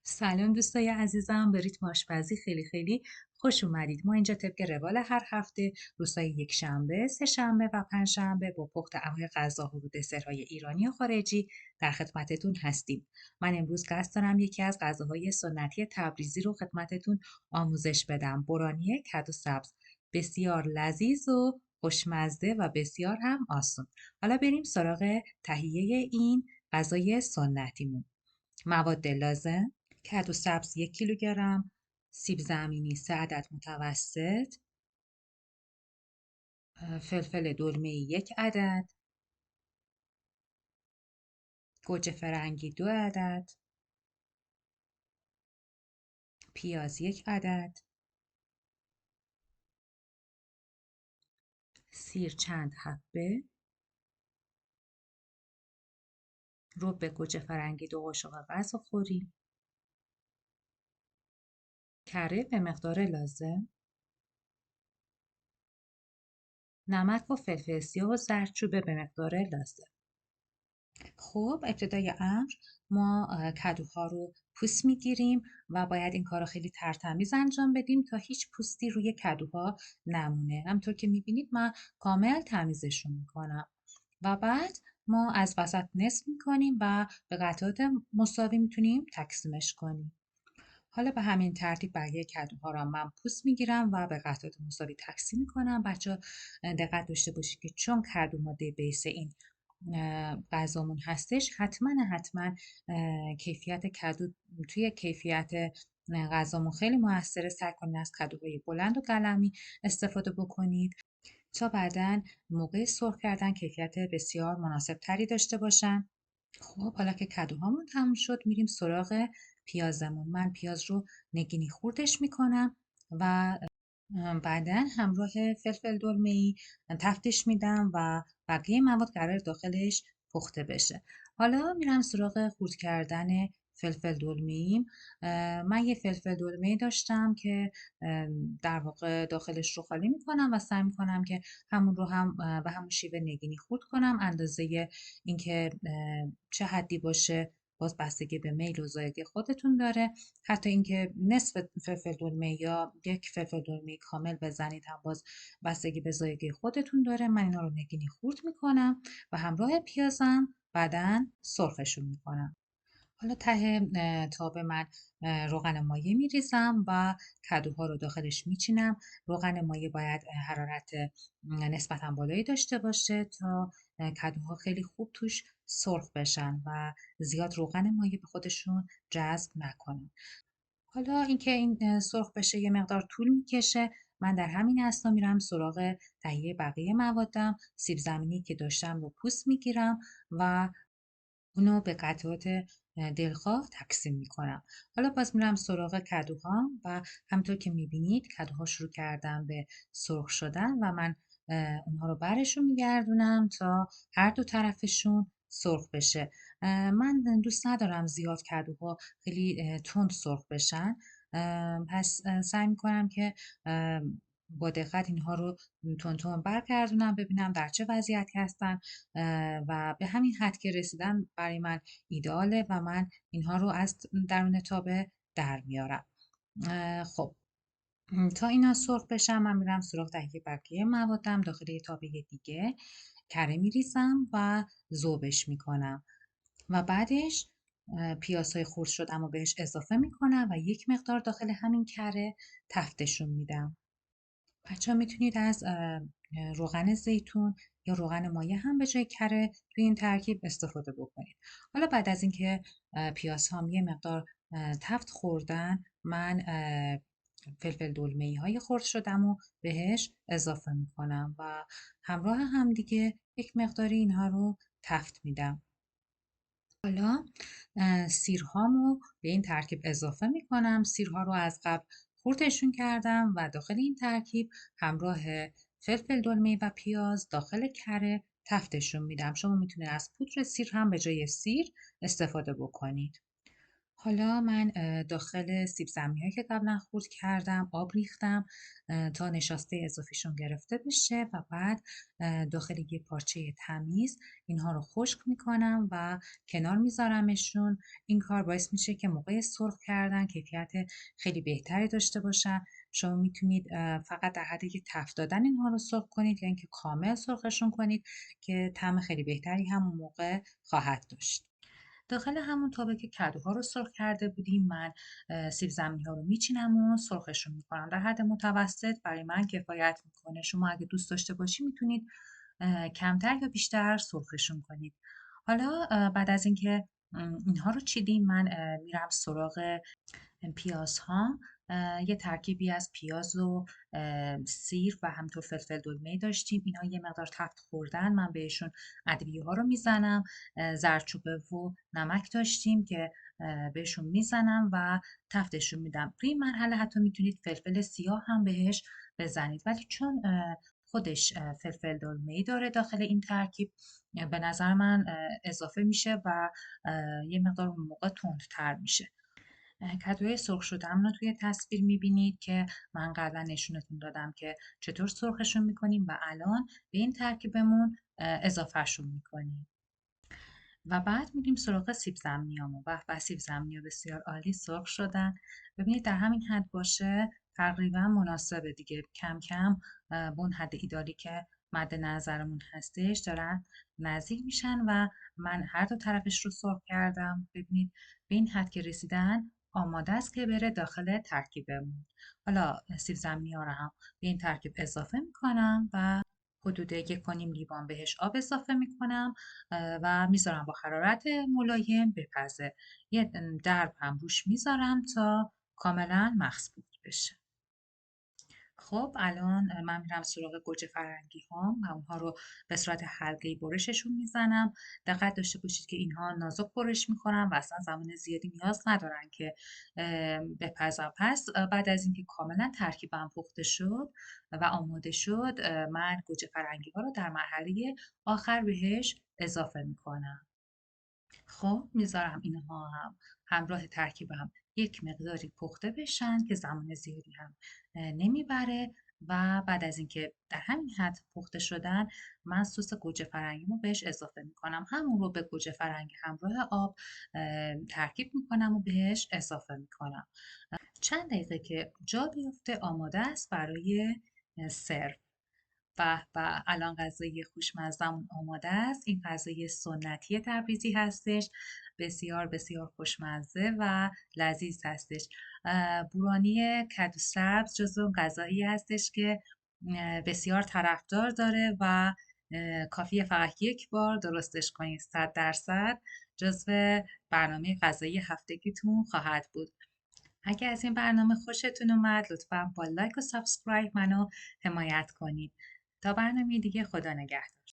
سلام دوستای عزیزم، به ریتم آشپزی خیلی خیلی خوش اومدید. ما اینجا طبق روال هر هفته روزهای یک شنبه، سه شنبه و پنج شنبه با پخت انواع غذاها و دسرهای ایرانی و خارجی در خدمتتون هستیم. من امروز قصد دارم یکی از غذاهای سنتی تبریزی رو خدمتتون آموزش بدم. برانی کدو سبز، بسیار لذیذ و خوشمزه و بسیار هم آسان. حالا بریم سراغ تهیه این غذای سنتیمون. مواد لازم: کدو سبز 1 کیلوگرم، سیب زمینی 3 عدد متوسط، فلفل دلمه 1 عدد، گوجه فرنگی 2 عدد، پیاز 1 عدد، سیر چند حبه، رب گوجه فرنگی 2 قاشق غذاخوری، کره به مقدار لازم، نمک و فلفل سیاه و زردچوبه به مقدار لازم. خب ابتدای امر ما کدوها رو پوست میگیریم و باید این کار رو خیلی ترتمیز انجام بدیم تا هیچ پوستی روی کدوها نمونه. همطور که میبینید من کامل تمیزشون میکنم و بعد ما از وسط نصف میکنیم و به قطعات مساوی میتونیم تقسیمش کنیم. حالا به همین ترتیب بقیه کدوها رو من پوست میگیرم و به قطعات مساوی تقسیم میکنم. بچه دقت داشته باشید که چون کدو ماده بیس این غذامون هستش، حتما کیفیت کدو توی کیفیت غذامون خیلی موثره. سعی کنید از کدوهای بلند و قلمی استفاده بکنید تا بعداً موقع سرخ کردن کیفیت بسیار مناسب تری داشته باشن. خب حالا که کدوهامون تموم شد میریم سراغ پیازمون. من پیاز رو نگینی خوردش میکنم و بعدا همراه فلفل دلمه‌ای تفتش میدم و بقیه مواد قرار داخلش پخته بشه. حالا میرم سراغ خورد کردن فلفل دلمه‌ایم. من یه فلفل دلمه‌ای داشتم که در واقع داخلش رو خالی میکنم و سعی میکنم که همون رو هم به همون شیوه نگینی خورد کنم. اندازه اینکه چه حدی باشه باز بستگی به میل و ذائقه خودتون داره. حتی اینکه نصف فلفل دلمه یا یک فلفل دلمه کامل بزنید هم باز بستگی به ذائقه خودتون داره. من اینا رو نگینی خورد میکنم و همراه پیازم بعداً سرخشون میکنم. حالا ته تاب من روغن مایه میریزم و کدوها رو داخلش میچینم. روغن مایه باید حرارت نسبتا بالایی داشته باشه تا کدوها خیلی خوب توش سرخ بشن و زیاد روغن مایه به خودشون جذب نکنن. حالا اینکه این سرخ بشه یه مقدار طول میکشه. من در همین اثنا میرم سراغ تهیه بقیه موادم. سیب زمینی که داشتم رو پوست میگیرم و اونو به قطعات دلخواه تقسیم میکنم. حالا باز میرم سراغ کدوها و همطور که میبینید کدوها شروع کردن به سرخ شدن و من اونها رو برشون میگردونم تا هر دو طرفشون سرخ بشه. من دوست ندارم زیاد کدوها خیلی تند سرخ بشن، پس سعی میکنم که با دقت اینها رو تون تون برگردونم ببینم در چه وضعیتی هستن و به همین حد که رسیدن برای من ایدئاله و من اینها رو از درون تابه در میارم. خب تا اینا سرخ بشن من میرم سراغ تهیه بقیه موادم. داخل یه تابه دیگه کره میریزم و ذوبش میکنم و بعدش پیازهای خرد شدم و بهش اضافه میکنم و یک مقدار داخل همین کره تفتشون میدم. بچه‌ها میتونید از روغن زیتون یا روغن مایه هم به جای کره توی این ترکیب استفاده بکنید. حالا بعد از اینکه پیازهام یه مقدار تفت خوردن، من فلفل دلمه‌ای های خرد شدم و بهش اضافه میکنم و همراه هم دیگه یک مقداری اینها رو تفت میدم. حالا سیرهامو به این ترکیب اضافه میکنم. سیرها رو از قبل خردشون کردم و داخل این ترکیب همراه فلفل دلمه و پیاز داخل کره تفتشون میدم. شما میتونید از پودر سیر هم به جای سیر استفاده بکنید. حالا من داخل سیب زمینی‌هایی که قبلا خورد کردم آب ریختم تا نشاسته اضافیشون گرفته بشه و بعد داخل یه پارچه تمیز اینها رو خشک میکنم و کنار میذارمشون. این کار باعث میشه که موقع سرخ کردن کیفیت خیلی بهتری داشته باشن. شما میتونید فقط در حد که تفت دادن اینها رو سرخ کنید یا اینکه کامل سرخشون کنید که طعم خیلی بهتری همون موقع خواهد داشت. داخل همون تابه که کدوها رو سرخ کرده بودیم من سیب زمینی ها رو میچینم و سرخشون میکنم در حد متوسط. برای من کفایت میکنه. شما اگه دوست داشته باشی میتونید کمتر یا بیشتر سرخشون کنید. حالا بعد از اینکه اینها رو چیدیم من میرم سراغ پیازها. یه ترکیبی از پیاز و سیر و همینطور فلفل دلمه داشتیم. اینا یه مقدار تفت خوردن من بهشون ادویه ها رو میزنم. زردچوبه و نمک داشتیم که بهشون میزنم و تفتشون میدم. توی این مرحله حتی میتونید فلفل سیاه هم بهش بزنید، ولی چون خودش فلفل دلمه داره داخل این ترکیب به نظر من اضافه میشه و یه مقدار اون موقع تندتر میشه. کدوی سرخ شده‌مون رو توی تصویر می‌بینید که من قبلا نشونتون دادم که چطور سرخشون می‌کنیم و الان به این ترکیبمون اضافهشون می‌کنیم. و بعد میریم سراغ سیب زمینیامون. و سیب زمینی بسیار عالی سرخ شدن. ببینید در همین حد باشه تقریبا مناسبه دیگه. کم کم به اون حد ایدالی که مد نظرمون هستش دارن نزدیک میشن و من هر دو طرفش رو سرخ کردم. ببینید به این حد که رسیدن آماده است که بره داخل ترکیبمون. حالا سیب زمینی ها رو هم به این ترکیب اضافه میکنم و حدود 1.5 لیوان بهش آب اضافه میکنم و میذارم با حرارت ملایم بپزه. یه درب هم روش میذارم تا کاملا مخصوص بشه. خب الان من میرم سراغ گوجه فرنگی ها و اونها رو به صورت حلقه‌ای برششون میزنم. دقت داشته باشید که اینها نازک برش میکنم و اصلا زمان زیادی نیاز ندارن که بپزن. پس بعد از اینکه کاملا ترکیبم پخته شد و آماده شد من گوجه فرنگی ها رو در مرحله آخر بهش اضافه میکنم. خب میذارم اینها هم همراه ترکیبم یک مقداری پخته بشن که زمان زیادی هم نمیبره. و بعد از اینکه در همین حد پخته شدن من سس گوجه فرنگیمو بهش اضافه میکنم. همون رو به گوجه فرنگی همراه آب ترکیب میکنم و بهش اضافه میکنم. چند دقیقه که جا بیفته آماده است برای سرو. به به، الان غذای خوشمزه‌مون آماده است. این غذای سنتی تبریزی هستش. بسیار بسیار خوشمزه و لذیذ هستش. بورانی کدو سبز جزو اون غذایی هستش که بسیار طرفدار داره و کافیه فقط یک بار درستش کنید. 100% جزو برنامه غذایی هفتگیتون خواهد بود. اگه از این برنامه خوشتون اومد لطفاً با لایک و سابسکرایب منو حمایت کنید. تا برنامه دیگه خدا نگهدار.